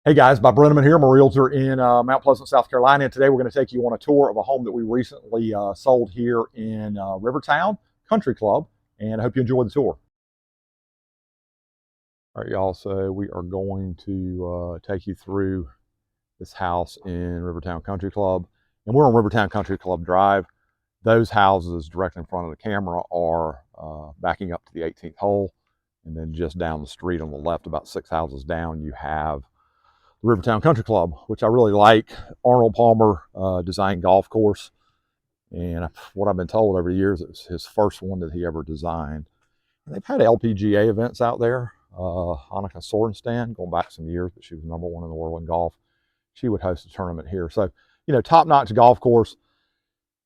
Hey guys, Bob Brennaman here. I'm a realtor in Mount Pleasant, South Carolina, and today we're going to take you on a tour of a home that we recently sold here in Rivertowne Country Club, and I hope you enjoy the tour. All right, y'all, so we are going to take you through this house in Rivertowne Country Club, and we're on Rivertowne Country Club Drive. Those houses directly in front of the camera are backing up to the 18th hole, and then just down the street on the left, about 6 houses down, you have Rivertowne Country Club, which I really like. Arnold Palmer designed golf course, and what I've been told over the years, it was his first one that he ever designed. They've had LPGA events out there. Annika Sorenstam, going back some years, but she was #1 in the world in golf. She would host a tournament here. So, you know, top-notch golf course.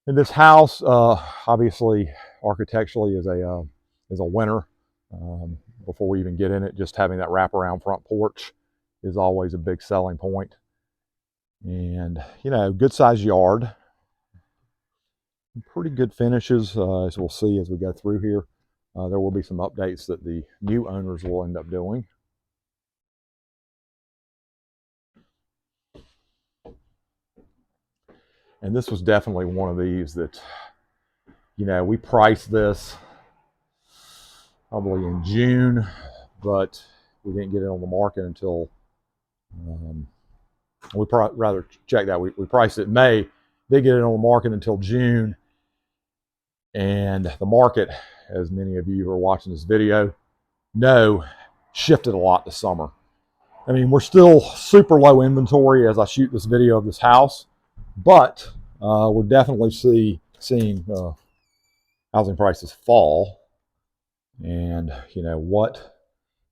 And this house, obviously, architecturally is a winner. Before we even get in it, just having that wraparound front porch is always a big selling point. And, you know, good sized yard. Pretty good finishes, as we'll see as we go through here. There will be some updates that the new owners will end up doing. And this was definitely one of these that, you know, we priced this probably in June, but we didn't get it on the market until we priced it in May, didn't get it on the market until June. And the market, as many of you who are watching this video know, shifted a lot this summer. I mean, we're still super low inventory as I shoot this video of this house, but we're definitely seeing housing prices fall. And, you know, what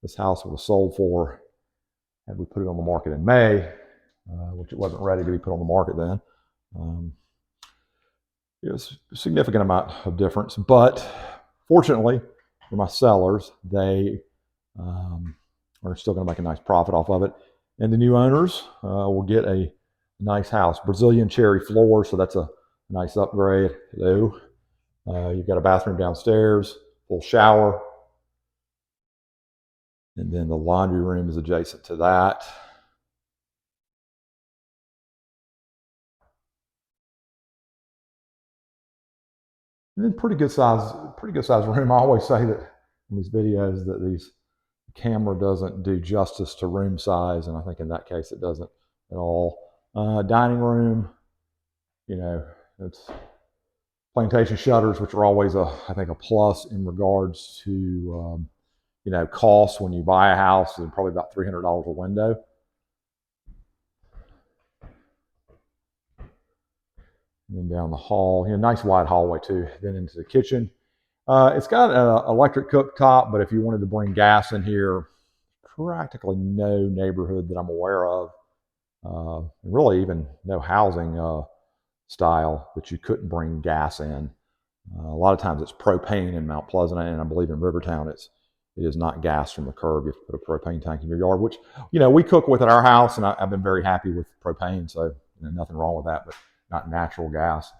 this house would have sold for had we put it on the market in May, which it wasn't ready to be put on the market then. It was a significant amount of difference, but fortunately for my sellers, they are still going to make a nice profit off of it. And the new owners will get a nice house. Brazilian cherry floor, so that's a nice upgrade. Hello. You've got a bathroom downstairs, full shower. And then the laundry room is adjacent to that. And then pretty good size room. I always say that in these videos that the camera doesn't do justice to room size, and I think in that case it doesn't at all. Dining room, you know, it's plantation shutters, which are always I think a plus in regards to you know, costs when you buy a house. They're probably about $300 a window. And then down the hall, you know, nice wide hallway too. Then into the kitchen. It's got an electric cooktop, but if you wanted to bring gas in here, practically no neighborhood that I'm aware of, really even no housing style that you couldn't bring gas in. A lot of times it's propane in Mount Pleasant, and I believe in Rivertowne it is not gas from the curb. You have to put a propane tank in your yard, which, you know, we cook with at our house, and I've been very happy with propane, so, you know, nothing wrong with that, but not natural gas.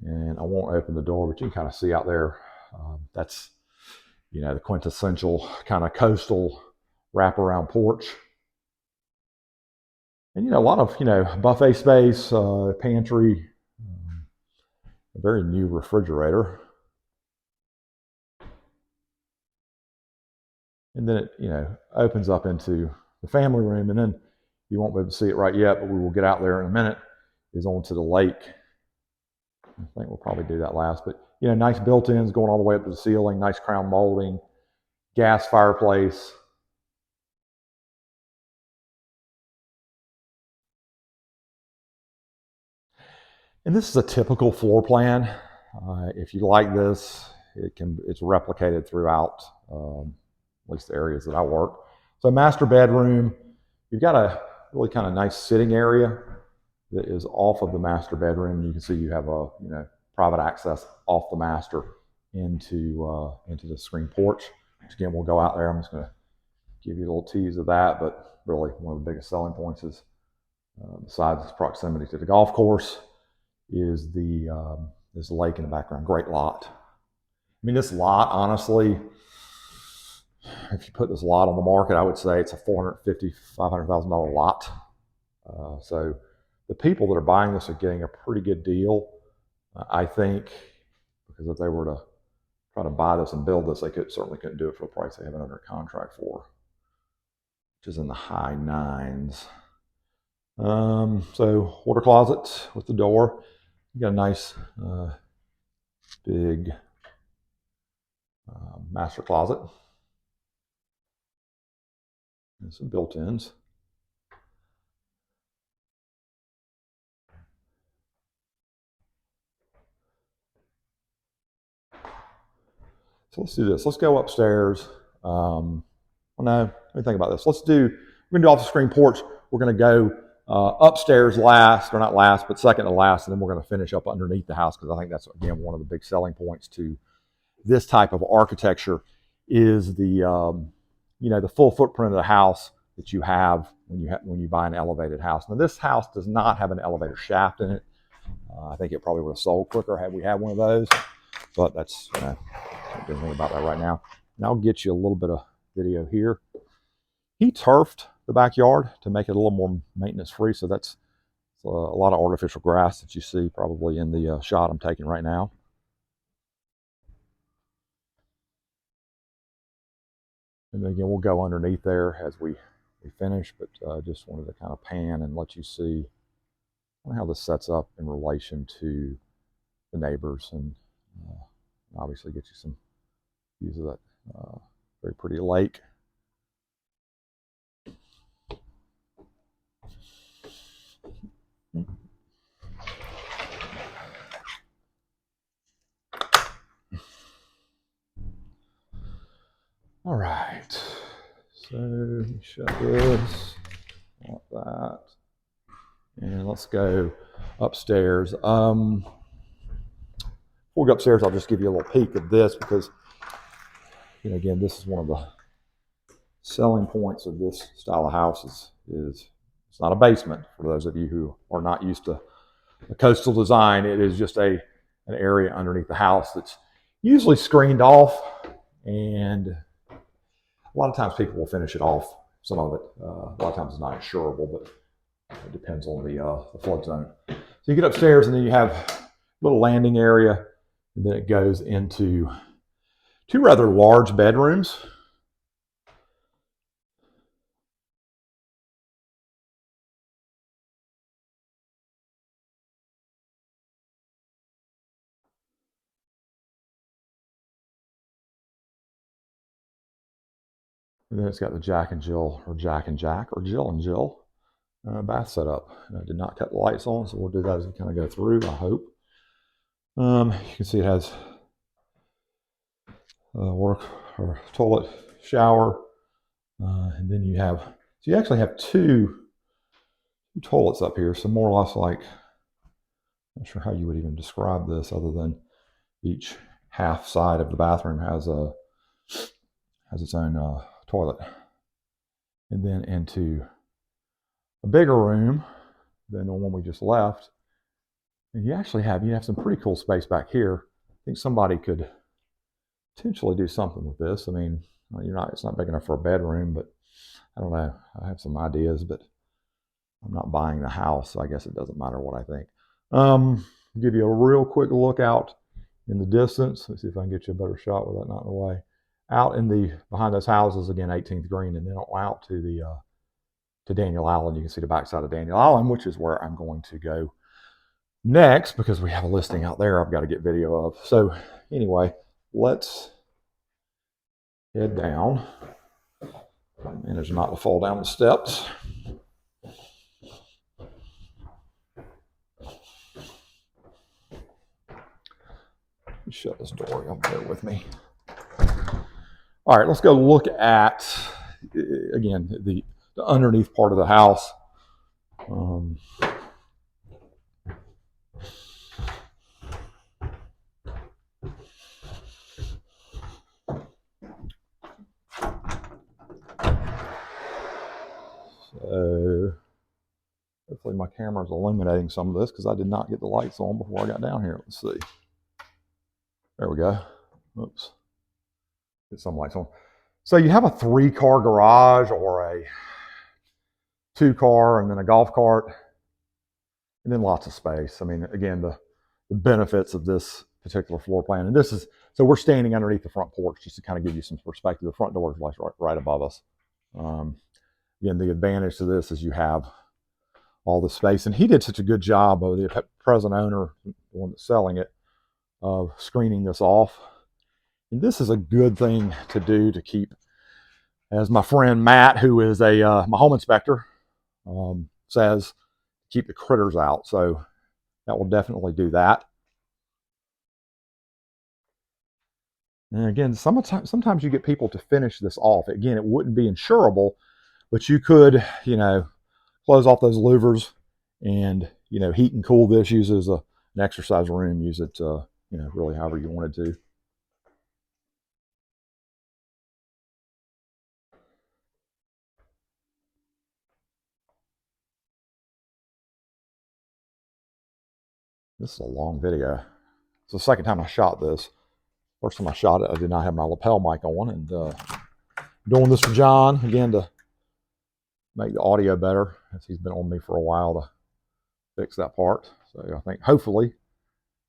And I won't open the door, but you can kind of see out there, that's, you know, the quintessential kind of coastal wraparound porch. And, you know, a lot of, you know, buffet space, pantry, a very new refrigerator. And then it, you know, opens up into the family room, and then you won't be able to see it right yet, but we will get out there in a minute, is onto the lake. I think we'll probably do that last, but, you know, nice built-ins going all the way up to the ceiling, nice crown molding, gas fireplace. And this is a typical floor plan. If you like this, it's replicated throughout, at least the areas that I work. So master bedroom, you've got a really kind of nice sitting area that is off of the master bedroom. You can see you have a, you know, private access off the master into the screen porch. Which again, we'll go out there. I'm just going to give you a little tease of that, but really one of the biggest selling points is, besides its proximity to the golf course, is the lake in the background. Great lot. I mean, this lot, honestly, if you put this lot on the market, I would say it's a $450,000, $500,000 lot. So the people that are buying this are getting a pretty good deal, I think, because if they were to try to buy this and build this, they certainly couldn't do it for the price they have it under contract for, which is in the high nines. So water closet with the door. You got a nice big master closet and some built-ins. So let's do this. Let's go upstairs. Well, no, let me think about this. We're going to do off the screen porch. We're going to go upstairs last, or not last, but second to last, and then we're going to finish up underneath the house, because I think that's, again, one of the big selling points to this type of architecture is the the full footprint of the house that you have when you buy an elevated house. Now, this house does not have an elevator shaft in it. I think it probably would have sold quicker had we had one of those, but that's can't do anything about that right now. And I'll get you a little bit of video here. He turfed the backyard to make it a little more maintenance free, so that's a lot of artificial grass that you see probably in the shot I'm taking right now. And then again, we'll go underneath there as we finish, but just wanted to kind of pan and let you see how this sets up in relation to the neighbors, and obviously get you some views of that very pretty lake. All right, so let me shut this like that, and let's go upstairs. Before we go upstairs, I'll just give you a little peek of this, because again, this is one of the selling points of this style of house is it's not a basement. For those of you who are not used to a coastal design, it is just an area underneath the house that's usually screened off, and a lot of times people will finish it off. Some of it, a lot of times it's not insurable, but it depends on the flood zone. So you get upstairs, and then you have a little landing area, and then it goes into two rather large bedrooms. And then it's got the Jack and Jill, or Jack and Jack, or Jill and Jill bath setup. I did not cut the lights on, so we'll do that as we kind of go through, I hope. You can see it has water or toilet, shower, and then you actually have two toilets up here, so more or less like, I'm not sure how you would even describe this other than each half side of the bathroom has its own toilet. And then into a bigger room than the one we just left. And you have some pretty cool space back here. I think somebody could potentially do something with this. I mean, it's not big enough for a bedroom, but I don't know. I have some ideas, but I'm not buying the house, so I guess it doesn't matter what I think. Give you a real quick look out in the distance. Let's see if I can get you a better shot with that not in the way. Out behind those houses, again, 18th Green, and then out to Daniel Allen. You can see the backside of Daniel Allen, which is where I'm going to go next, because we have a listing out there I've got to get video of. So anyway, let's head down. Manage not to fall down the steps. Shut this door. Y'all bear with me. All right, let's go look at, again, the underneath part of the house. So hopefully my camera is illuminating some of this, because I did not get the lights on before I got down here. Let's see. There we go. Oops. Get some lights on. So you have a 3-car garage or a 2-car and then a golf cart and then lots of space. I mean, again, the benefits of this particular floor plan. And this is, so we're standing underneath the front porch just to kind of give you some perspective. The front door is like right above us. Again, the advantage to this is you have all the space. And he did such a good job of the present owner, the one that's selling it, of screening this off. And this is a good thing to do to keep, as my friend Matt, who is a my home inspector, says, keep the critters out. So that will definitely do that. And again, sometimes you get people to finish this off. Again, it wouldn't be insurable, but you could, close off those louvers and, heat and cool this, use it as an exercise room, use it, really however you wanted to. This is a long video. It's the second time I shot this. First time I shot it, I did not have my lapel mic on, and doing this for John, again, to make the audio better, as he's been on me for a while to fix that part. So I think hopefully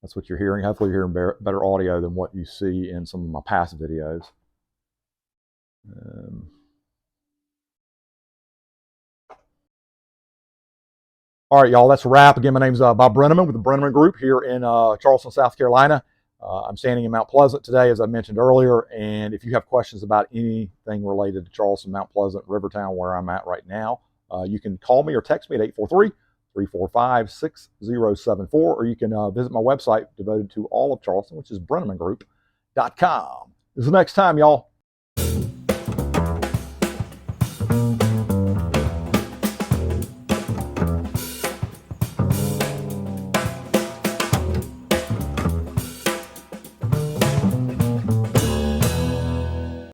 that's what you're hearing. Hopefully you're hearing better audio than what you see in some of my past videos. All right, y'all, that's a wrap. Again, my name's Bob Brennaman with the Brennaman Group here in Charleston, South Carolina. I'm standing in Mount Pleasant today, as I mentioned earlier, and if you have questions about anything related to Charleston, Mount Pleasant, Rivertowne, where I'm at right now, you can call me or text me at 843-345-6074, or you can visit my website devoted to all of Charleston, which is BrennamanGroup.com. Until next time, y'all.